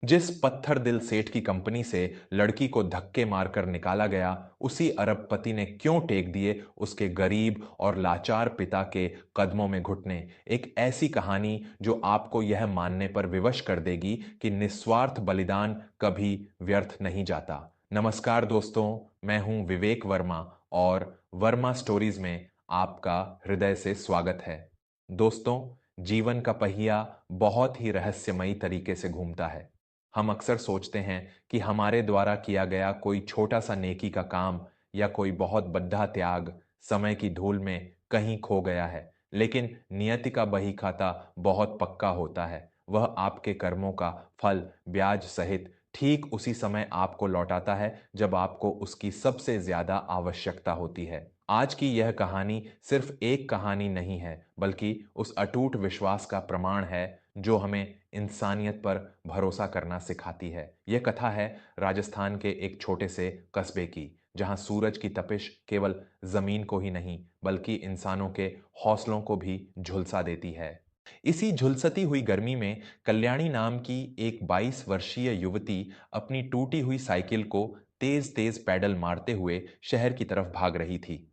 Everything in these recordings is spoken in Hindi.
जिस पत्थर दिल सेठ की कंपनी से लड़की को धक्के मारकर निकाला गया, उसी अरबपति ने क्यों टेक दिए उसके गरीब और लाचार पिता के कदमों में घुटने। एक ऐसी कहानी जो आपको यह मानने पर विवश कर देगी कि निस्वार्थ बलिदान कभी व्यर्थ नहीं जाता। नमस्कार दोस्तों, मैं हूं विवेक वर्मा और वर्मा स्टोरीज में आपका हृदय से स्वागत है। दोस्तों, जीवन का पहिया बहुत ही रहस्यमयी तरीके से घूमता है। हम अक्सर सोचते हैं कि हमारे द्वारा किया गया कोई छोटा सा नेकी का काम या कोई बहुत बड़ा त्याग समय की धूल में कहीं खो गया है, लेकिन नियति का बही खाता बहुत पक्का होता है। वह आपके कर्मों का फल ब्याज सहित ठीक उसी समय आपको लौटाता है जब आपको उसकी सबसे ज्यादा आवश्यकता होती है। आज की यह कहानी सिर्फ एक कहानी नहीं है, बल्कि उस अटूट विश्वास का प्रमाण है जो हमें इंसानियत पर भरोसा करना सिखाती है। यह कथा है राजस्थान के एक छोटे से कस्बे की, जहां सूरज की तपिश केवल जमीन को ही नहीं बल्कि इंसानों के हौसलों को भी झुलसा देती है। इसी झुलसती हुई गर्मी में कल्याणी नाम की एक 22 वर्षीय युवती अपनी टूटी हुई साइकिल को तेज तेज पैडल मारते हुए शहर की तरफ भाग रही थी।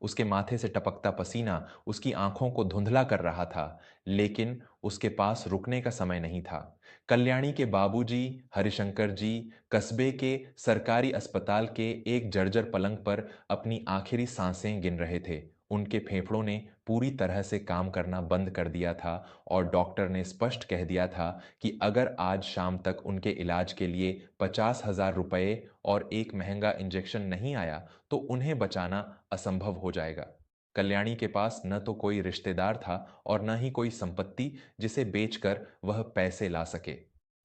उसके माथे से टपकता पसीना उसकी आंखों को धुंधला कर रहा था, लेकिन उसके पास रुकने का समय नहीं था। कल्याणी के बाबूजी हरिशंकर जी कस्बे के सरकारी अस्पताल के एक जर्जर पलंग पर अपनी आखिरी सांसें गिन रहे थे। उनके फेफड़ों ने पूरी तरह से काम करना बंद कर दिया था और डॉक्टर ने स्पष्ट कह दिया था कि अगर आज शाम तक उनके इलाज के लिए 50,000 रुपए और एक महंगा इंजेक्शन नहीं आया तो उन्हें बचाना असंभव हो जाएगा। कल्याणी के पास न तो कोई रिश्तेदार था और न ही कोई संपत्ति जिसे बेचकर वह पैसे ला सके।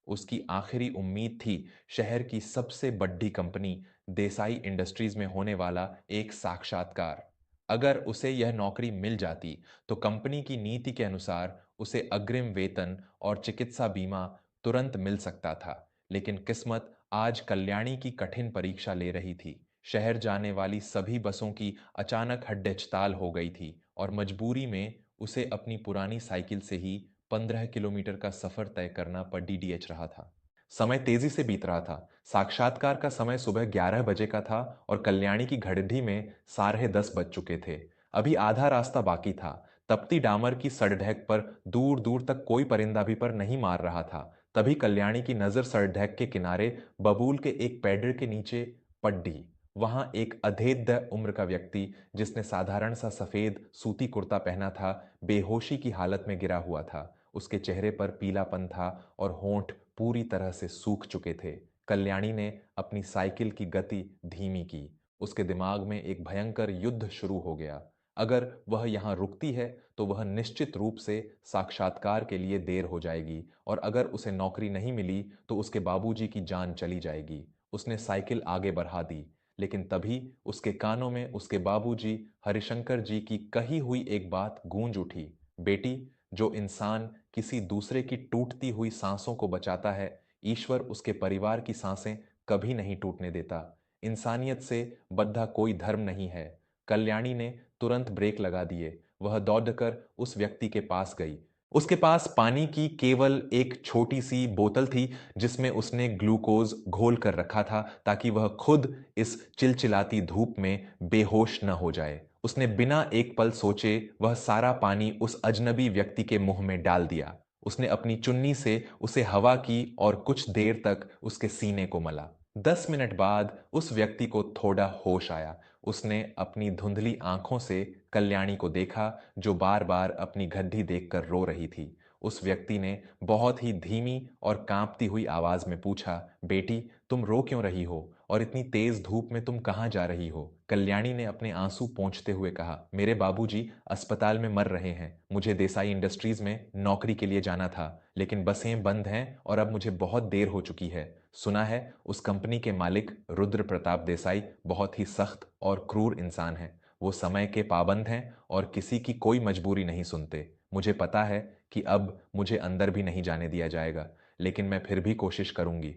उसकी आखिरी उम्मीद थी शहर की सबसे बड़ी कंपनी देसाई इंडस्ट्रीज में होने वाला एक साक्षात्कार। अगर उसे यह नौकरी मिल जाती तो कंपनी की नीति के अनुसार उसे अग्रिम वेतन और चिकित्सा बीमा तुरंत मिल सकता था। लेकिन किस्मत आज कल्याणी की कठिन परीक्षा ले रही थी। शहर जाने वाली सभी बसों की अचानक हड्डेचताल हो गई थी और मजबूरी में उसे अपनी पुरानी साइकिल से ही 15 किलोमीटर का सफर तय करना पर डीडीएच रहा था। समय तेजी से बीत रहा था। साक्षात्कार का समय सुबह 11 बजे का था और कल्याणी की घड़ी में 10:30 बज चुके थे। अभी आधा रास्ता बाकी था। तपती डामर की सड़ढैक पर दूर दूर तक कोई परिंदा भी पर नहीं मार रहा था। तभी कल्याणी की नजर सड़ढैक के किनारे बबूल के एक पेड़ के नीचे पड्डी। वहां एक अधेद्य उम्र का व्यक्ति, जिसने साधारण सा सफेद सूती कुर्ता पहना था, बेहोशी की हालत में गिरा हुआ था। उसके चेहरे पर पीलापन था और होंठ पूरी तरह से सूख चुके थे। कल्याणी ने अपनी साइकिल की गति धीमी की। उसके दिमाग में एक भयंकर युद्ध शुरू हो गया। अगर वह यहाँ रुकती है तो वह निश्चित रूप से साक्षात्कार के लिए देर हो जाएगी, और अगर उसे नौकरी नहीं मिली तो उसके बाबूजी की जान चली जाएगी। उसने साइकिल आगे बढ़ा दी, लेकिन तभी उसके कानों में उसके बाबूजी हरिशंकर जी की कही हुई एक बात गूंज उठी। बेटी, जो इंसान किसी दूसरे की टूटती हुई सांसों को बचाता है, ईश्वर उसके परिवार की सांसें कभी नहीं टूटने देता। इंसानियत से बद्धा कोई धर्म नहीं है। कल्याणी ने तुरंत ब्रेक लगा दिए। वह दौड़कर उस व्यक्ति के पास गई। उसके पास पानी की केवल एक छोटी सी बोतल थी, जिसमें उसने ग्लूकोज घोल कर रखा था ताकि वह खुद इस चिलचिलाती धूप में बेहोश न हो जाए। उसने बिना एक पल सोचे वह सारा पानी उस अजनबी व्यक्ति के मुंह में डाल दिया। उसने अपनी चुन्नी से उसे हवा की और कुछ देर तक उसके सीने को मला। 10 मिनट बाद उस व्यक्ति को थोड़ा होश आया। उसने अपनी धुंधली आंखों से कल्याणी को देखा, जो बार बार अपनी गड्डी देखकर रो रही थी। उस व्यक्ति ने बहुत ही धीमी और कांपती हुई आवाज में पूछा, बेटी, तुम रो क्यों रही हो और इतनी तेज धूप में तुम कहाँ जा रही हो? कल्याणी ने अपने आंसू पोंछते हुए कहा, मेरे बाबूजी अस्पताल में मर रहे हैं। मुझे देसाई इंडस्ट्रीज में नौकरी के लिए जाना था, लेकिन बसें बंद हैं और अब मुझे बहुत देर हो चुकी है। सुना है उस कंपनी के मालिक रुद्र प्रताप देसाई बहुत ही सख्त और क्रूर इंसान हैं। वो समय के पाबंद हैं और किसी की कोई मजबूरी नहीं सुनते। मुझे पता है कि अब मुझे अंदर भी नहीं जाने दिया जाएगा, लेकिन मैं फिर भी कोशिश करूंगी।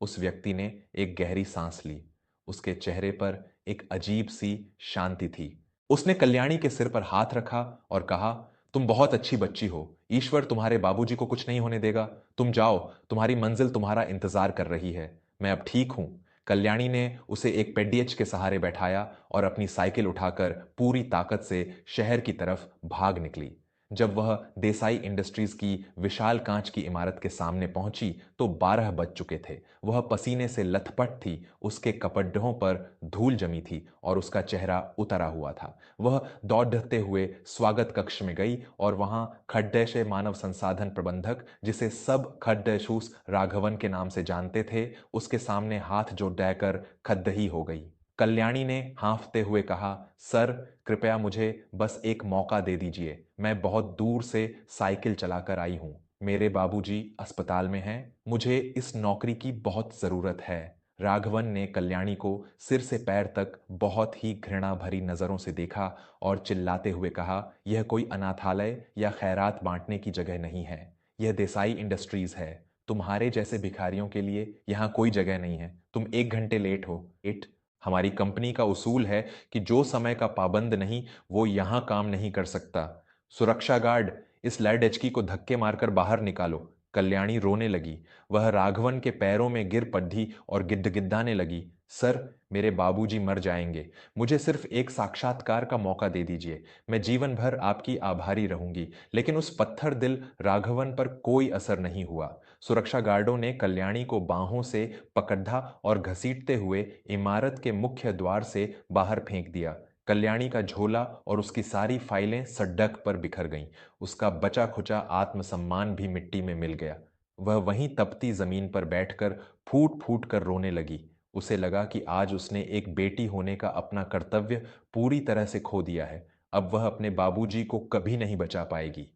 उस व्यक्ति ने एक गहरी सांस ली। उसके चेहरे पर एक अजीब सी शांति थी। उसने कल्याणी के सिर पर हाथ रखा और कहा, तुम बहुत अच्छी बच्ची हो। ईश्वर तुम्हारे बाबूजी को कुछ नहीं होने देगा। तुम जाओ, तुम्हारी मंजिल तुम्हारा इंतजार कर रही है। मैं अब ठीक हूं। कल्याणी ने उसे एक पेडीएच के सहारे बैठाया और अपनी साइकिल उठाकर पूरी ताकत से शहर की तरफ भाग निकली। जब वह देसाई इंडस्ट्रीज की विशाल कांच की इमारत के सामने पहुंची तो 12 बज चुके थे। वह पसीने से लथपथ थी, उसके कपड़ों पर धूल जमी थी और उसका चेहरा उतरा हुआ था। वह दौड़ते हुए स्वागत कक्ष में गई और वहां खड्डेश मानव संसाधन प्रबंधक, जिसे सब खड्डेशूस राघवन के नाम से जानते थे, उसके सामने हाथ जोड़कर खद्दही हो गई। कल्याणी ने हाँफते हुए कहा, सर, कृपया मुझे बस एक मौका दे दीजिए। मैं बहुत दूर से साइकिल चलाकर आई हूं। मेरे बाबूजी अस्पताल में हैं। मुझे इस नौकरी की बहुत जरूरत है। राघवन ने कल्याणी को सिर से पैर तक बहुत ही घृणा भरी नजरों से देखा और चिल्लाते हुए कहा, यह कोई अनाथालय या खैरात बांटने की जगह नहीं है। यह देसाई इंडस्ट्रीज है। तुम्हारे जैसे भिखारियों के लिए यहाँ कोई जगह नहीं है। तुम 1 घंटे लेट हो। इट हमारी कंपनी का उसूल है कि जो समय का पाबंद नहीं वो यहां काम नहीं कर सकता। सुरक्षा गार्ड, इस लैडएचकी को धक्के मारकर बाहर निकालो। कल्याणी रोने लगी। वह राघवन के पैरों में गिर पड़ी और गिड़गिड़ाने लगी। सर, मेरे बाबूजी मर जाएंगे। मुझे सिर्फ एक साक्षात्कार का मौका दे दीजिए। मैं जीवन भर आपकी आभारी रहूंगी। लेकिन उस पत्थर दिल राघवन पर कोई असर नहीं हुआ। सुरक्षा गार्डों ने कल्याणी को बाहों से पकड़ा और घसीटते हुए इमारत के मुख्य द्वार से बाहर फेंक दिया। कल्याणी का झोला और उसकी सारी फाइलें सड़क पर बिखर गईं। उसका बचा खुचा आत्मसम्मान भी मिट्टी में मिल गया। वह वहीं तपती जमीन पर बैठकर फूट फूट कर रोने लगी। उसे लगा कि आज उसने एक बेटी होने का अपना कर्तव्य पूरी तरह से खो दिया है। अब वह अपने बाबूजी को कभी नहीं बचा पाएगी।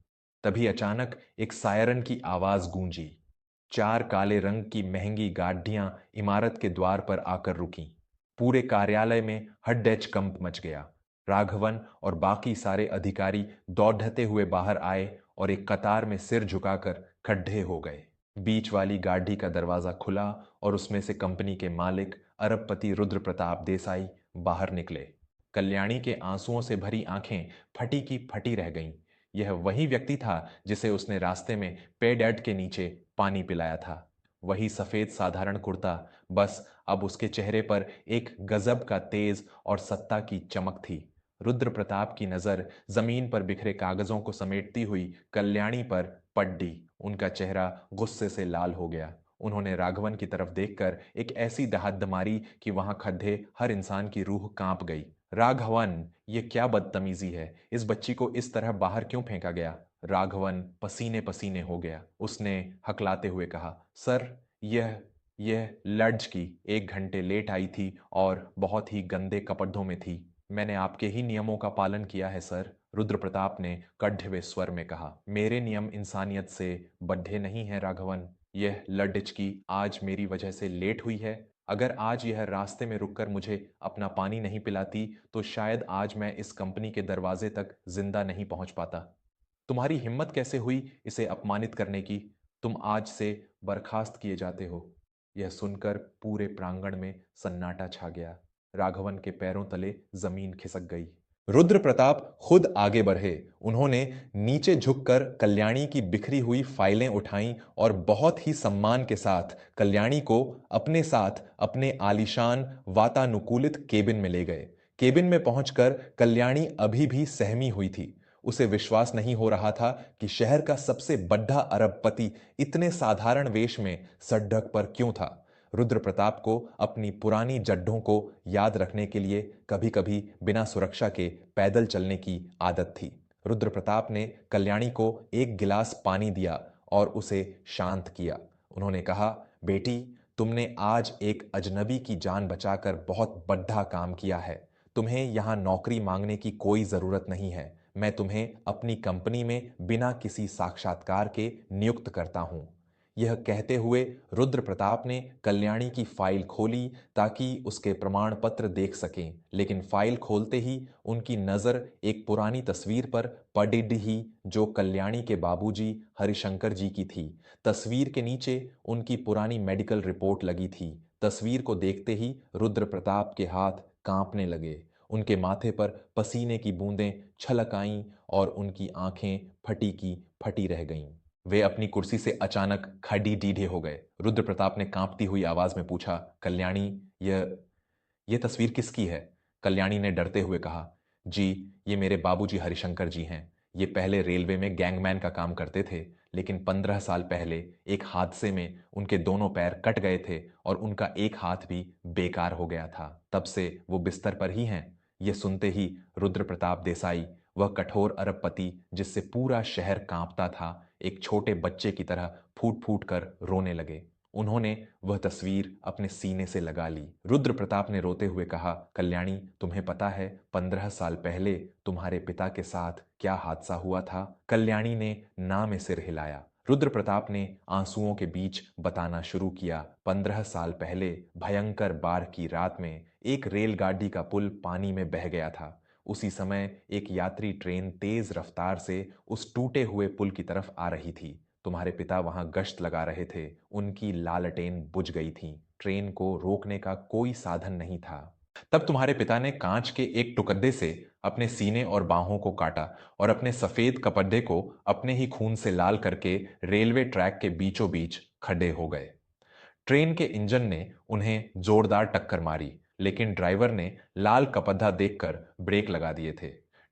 तभी अचानक एक सायरन की आवाज गूंजी। 4 काले रंग की महंगी गाड़ियां इमारत के द्वार पर आकर रुकीं। पूरे कार्यालय में हड्डैच कंप मच गया। राघवन और बाकी सारे अधिकारी दौड़ते हुए बाहर आए और एक कतार में सिर झुकाकर खड्डे हो गए। बीच वाली गाड़ी का दरवाजा खुला और उसमें से कंपनी के मालिक अरबपति रुद्र प्रताप देसाई बाहर निकले। कल्याणी के आंसुओं से भरी आंखें फटी की फटी रह गईं। यह वही व्यक्ति था जिसे उसने रास्ते में पेड एड के नीचे पानी पिलाया था। वही सफेद साधारण कुर्ता, बस अब उसके चेहरे पर एक गजब का तेज और सत्ता की चमक थी। रुद्र प्रताप की नजर जमीन पर बिखरे कागजों को समेटती हुई कल्याणी पर पड़ी। उनका चेहरा गुस्से से लाल हो गया। उन्होंने राघवन की तरफ देखकर एक ऐसी दहाड़ मारी कि वहां खड्डे हर इंसान की रूह कांप गई। राघवन, ये क्या बदतमीजी है? इस बच्ची को इस तरह बाहर क्यों फेंका गया? राघवन पसीने पसीने हो गया। उसने हकलाते हुए कहा, सर, यह लड़की 1 घंटे लेट आई थी और बहुत ही गंदे कपड़ों में थी। मैंने आपके ही नियमों का पालन किया है सर। रुद्र प्रताप ने कढ़े हुए स्वर में कहा, मेरे नियम इंसानियत से बढ़े नहीं हैं राघवन। यह लड़की आज मेरी वजह से लेट हुई है। अगर आज यह रास्ते में रुककर मुझे अपना पानी नहीं पिलाती तो शायद आज मैं इस कंपनी के दरवाजे तक जिंदा नहीं पहुंच पाता। तुम्हारी हिम्मत कैसे हुई इसे अपमानित करने की? तुम आज से बर्खास्त किए जाते हो। यह सुनकर पूरे प्रांगण में सन्नाटा छा गया। राघवन के पैरों तले जमीन खिसक गई। रुद्र प्रताप खुद आगे बढ़े। उन्होंने नीचे झुककर कल्याणी की बिखरी हुई फाइलें उठाईं और बहुत ही सम्मान के साथ कल्याणी को अपने साथ अपने आलीशान वातानुकूलित केबिन में ले गए। केबिन में पहुंचकर कल्याणी अभी भी सहमी हुई थी। उसे विश्वास नहीं हो रहा था कि शहर का सबसे बड़ा अरबपति इतने साधारण वेश में सड़क पर क्यों था। रुद्र प्रताप को अपनी पुरानी जड्डों को याद रखने के लिए कभी कभी बिना सुरक्षा के पैदल चलने की आदत थी। रुद्र प्रताप ने कल्याणी को एक गिलास पानी दिया और उसे शांत किया। उन्होंने कहा, बेटी, तुमने आज एक अजनबी की जान बचाकर बहुत बड़ा काम किया है। तुम्हें यहाँ नौकरी मांगने की कोई जरूरत नहीं है। मैं तुम्हें अपनी कंपनी में बिना किसी साक्षात्कार के नियुक्त करता हूं। यह कहते हुए रुद्र प्रताप ने कल्याणी की फाइल खोली ताकि उसके प्रमाण पत्र देख सकें, लेकिन फाइल खोलते ही उनकी नजर एक पुरानी तस्वीर पर पड़ी ही जो कल्याणी के बाबूजी हरिशंकर जी की थी। तस्वीर के नीचे उनकी पुरानी मेडिकल रिपोर्ट लगी थी। तस्वीर को देखते ही रुद्र प्रताप के हाथ कांपने लगे। उनके माथे पर पसीने की बूंदें छलक आईं और उनकी आंखें फटी की फटी रह गईं। वे अपनी कुर्सी से अचानक खड़ी डीढ़े हो गए। रुद्र प्रताप ने कांपती हुई आवाज में पूछा, कल्याणी, यह तस्वीर किसकी है? कल्याणी ने डरते हुए कहा, जी, ये मेरे बाबूजी हरिशंकर जी हैं। ये पहले रेलवे में गैंगमैन का काम करते थे, लेकिन 15 साल पहले एक हादसे में उनके दोनों पैर कट गए थे और उनका एक हाथ भी बेकार हो गया था। तब से वो बिस्तर पर ही हैं। ये सुनते ही रुद्र प्रताप देसाई, वह कठोर अरबपति जिससे पूरा शहर कांपता था, एक छोटे बच्चे की तरह फूट फूट कर रोने लगे। उन्होंने वह तस्वीर अपने सीने से लगा ली। रुद्र प्रताप ने रोते हुए कहा, कल्याणी, तुम्हें पता है 15 साल पहले तुम्हारे पिता के साथ क्या हादसा हुआ था? कल्याणी ने ना में सिर हिलाया। रुद्र प्रताप ने आंसुओं के बीच बताना शुरू किया। 15 साल पहले भयंकर बाढ़ की रात में एक रेलगाड़ी का पुल पानी में बह गया था। उसी समय एक यात्री ट्रेन तेज रफ्तार से उस टूटे हुए पुल की तरफ आ रही थी। तुम्हारे पिता वहां गश्त लगा रहे थे। उनकी लालटेन बुझ गई थी। ट्रेन को रोकने का कोई साधन नहीं था। तब तुम्हारे पिता ने कांच के एक टुकड़े से अपने सीने और बाहों को काटा और अपने सफेद कपड़े को अपने ही खून से लाल करके रेलवे ट्रैक के बीचों बीच खड़े हो गए। ट्रेन के इंजन ने उन्हें जोरदार टक्कर मारी, लेकिन ड्राइवर ने लाल कपड़ा देखकर ब्रेक लगा दिए थे।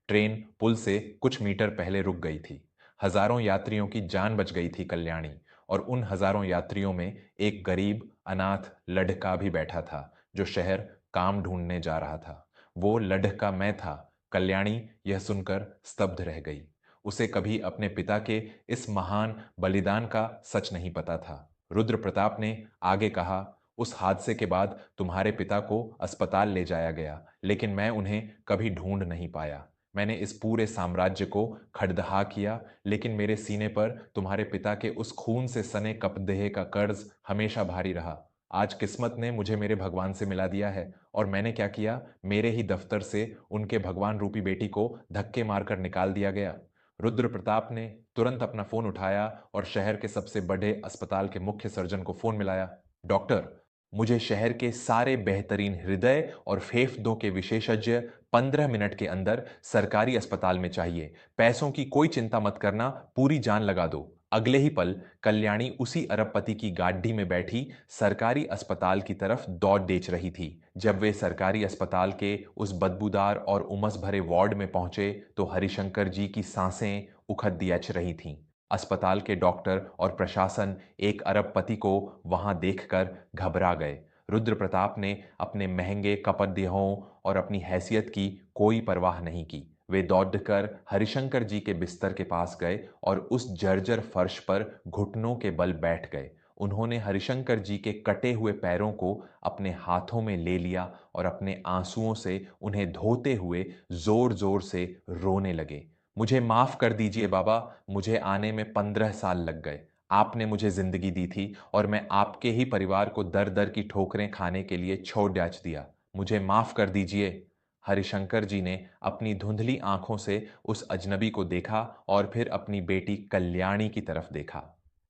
ट्रेन पुल से कुछ मीटर पहले रुक गई थी। हजारों यात्रियों की जान बच गई थी कल्याणी, और उन हजारों यात्रियों में एक गरीब अनाथ लड़का भी बैठा था जो शहर काम ढूंढने जा रहा था। वो लड़का मैं था। कल्याणी यह सुनकर स्तब्ध रह गई। उसे कभी अपने पिता के इस महान बलिदान का सच नहीं पता था। रुद्र प्रताप ने आगे कहा, उस हादसे के बाद तुम्हारे पिता को अस्पताल ले जाया गया, लेकिन मैं उन्हें कभी ढूंढ नहीं पाया। मैंने इस पूरे साम्राज्य को खड़दहा किया, लेकिन मेरे सीने पर तुम्हारे पिता के उस खून से सने कपदेह का कर्ज हमेशा भारी रहा। आज किस्मत ने मुझे मेरे भगवान से मिला दिया है, और मैंने क्या किया, मेरे ही दफ्तर से उनके भगवान रूपी बेटी को धक्के मारकर निकाल दिया गया। रुद्र प्रताप ने तुरंत अपना फोन उठाया और शहर के सबसे बड़े अस्पताल के मुख्य सर्जन को फोन मिलाया। डॉक्टर, मुझे शहर के सारे बेहतरीन हृदय और फेफड़ों के विशेषज्ञ 15 मिनट के अंदर सरकारी अस्पताल में चाहिए। पैसों की कोई चिंता मत करना, पूरी जान लगा दो। अगले ही पल कल्याणी उसी अरबपति की गाड़ी में बैठी सरकारी अस्पताल की तरफ दौड़ देच रही थी। जब वे सरकारी अस्पताल के उस बदबूदार और उमस भरे वार्ड में पहुंचे तो हरिशंकर जी की सांसें उखड़ दियच रही थीं। अस्पताल के डॉक्टर और प्रशासन एक अरबपति को वहां देखकर घबरा गए। रुद्र प्रताप ने अपने महंगे कपदेहों और अपनी हैसियत की कोई परवाह नहीं की। वे दौड़कर हरिशंकर जी के बिस्तर के पास गए और उस जर्जर फर्श पर घुटनों के बल बैठ गए। उन्होंने हरिशंकर जी के कटे हुए पैरों को अपने हाथों में ले लिया और अपने आंसुओं से उन्हें धोते हुए जोर जोर से रोने लगे। मुझे माफ कर दीजिए बाबा, मुझे आने में 15 साल लग गए। आपने मुझे जिंदगी दी थी और मैं आपके ही परिवार को दर दर की ठोकरें खाने के लिए छोड़ डाच दिया। मुझे माफ कर दीजिए। हरिशंकर जी ने अपनी धुंधली आंखों से उस अजनबी को देखा और फिर अपनी बेटी कल्याणी की तरफ देखा।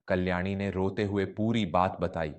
कल्याणी ने रोते हुए पूरी बात बताई।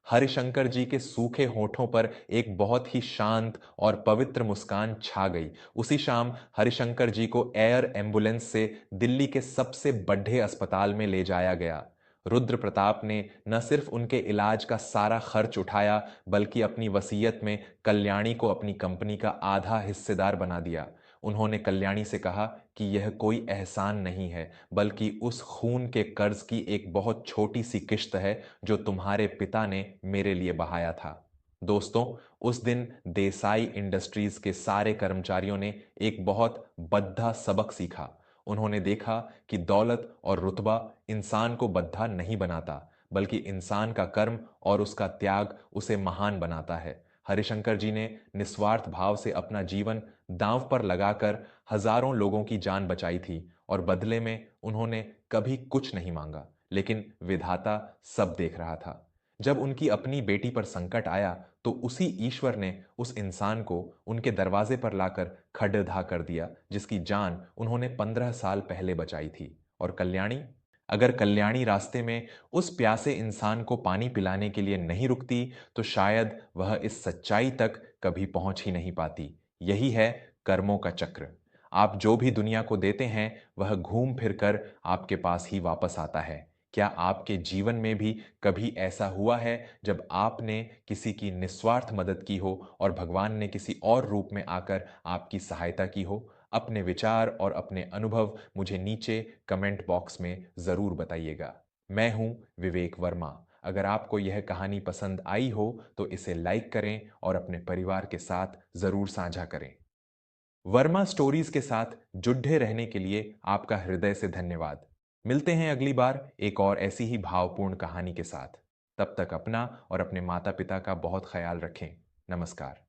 हरिशंकर जी के सूखे होठों पर एक बहुत ही शांत और पवित्र मुस्कान छा गई। उसी शाम हरिशंकर जी को एयर एम्बुलेंस से दिल्ली के सबसे बड़े अस्पताल में ले जाया गया। रुद्र प्रताप ने न सिर्फ उनके इलाज का सारा खर्च उठाया, बल्कि अपनी वसीयत में कल्याणी को अपनी कंपनी का आधा हिस्सेदार बना दिया। उन्होंने कल्याणी से कहा कि यह कोई एहसान नहीं है, बल्कि उस खून के कर्ज की एक बहुत छोटी सी किश्त है जो तुम्हारे पिता ने मेरे लिए बहाया था। दोस्तों, उस दिन देसाई इंडस्ट्रीज के सारे कर्मचारियों ने एक बहुत बद्धा सबक सीखा। उन्होंने देखा कि दौलत और रुतबा इंसान को बद्धा नहीं बनाता, बल्कि इंसान का कर्म और उसका त्याग उसे महान बनाता है। हरिशंकर जी ने निस्वार्थ भाव से अपना जीवन दांव पर लगाकर हजारों लोगों की जान बचाई थी, और बदले में उन्होंने कभी कुछ नहीं मांगा। लेकिन विधाता सब देख रहा था। जब उनकी अपनी बेटी पर संकट आया तो उसी ईश्वर ने उस इंसान को उनके दरवाजे पर लाकर खड़धा कर दिया जिसकी जान उन्होंने 15 साल पहले बचाई थी। और कल्याणी, अगर कल्याणी रास्ते में उस प्यासे इंसान को पानी पिलाने के लिए नहीं रुकती तो शायद वह इस सच्चाई तक कभी पहुंच ही नहीं पाती। यही है कर्मों का चक्र। आप जो भी दुनिया को देते हैं वह घूम फिर कर आपके पास ही वापस आता है। क्या आपके जीवन में भी कभी ऐसा हुआ है जब आपने किसी की निस्वार्थ मदद की हो और भगवान ने किसी और रूप में आकर आपकी सहायता की हो? अपने विचार और अपने अनुभव मुझे नीचे कमेंट बॉक्स में ज़रूर बताइएगा। मैं हूं विवेक वर्मा। अगर आपको यह कहानी पसंद आई हो तो इसे लाइक करें और अपने परिवार के साथ ज़रूर साझा करें। वर्मा स्टोरीज के साथ जुड़े रहने के लिए आपका हृदय से धन्यवाद। मिलते हैं अगली बार एक और ऐसी ही भावपूर्ण कहानी के साथ। तब तक अपना और अपने माता पिता का बहुत ख्याल रखें। नमस्कार।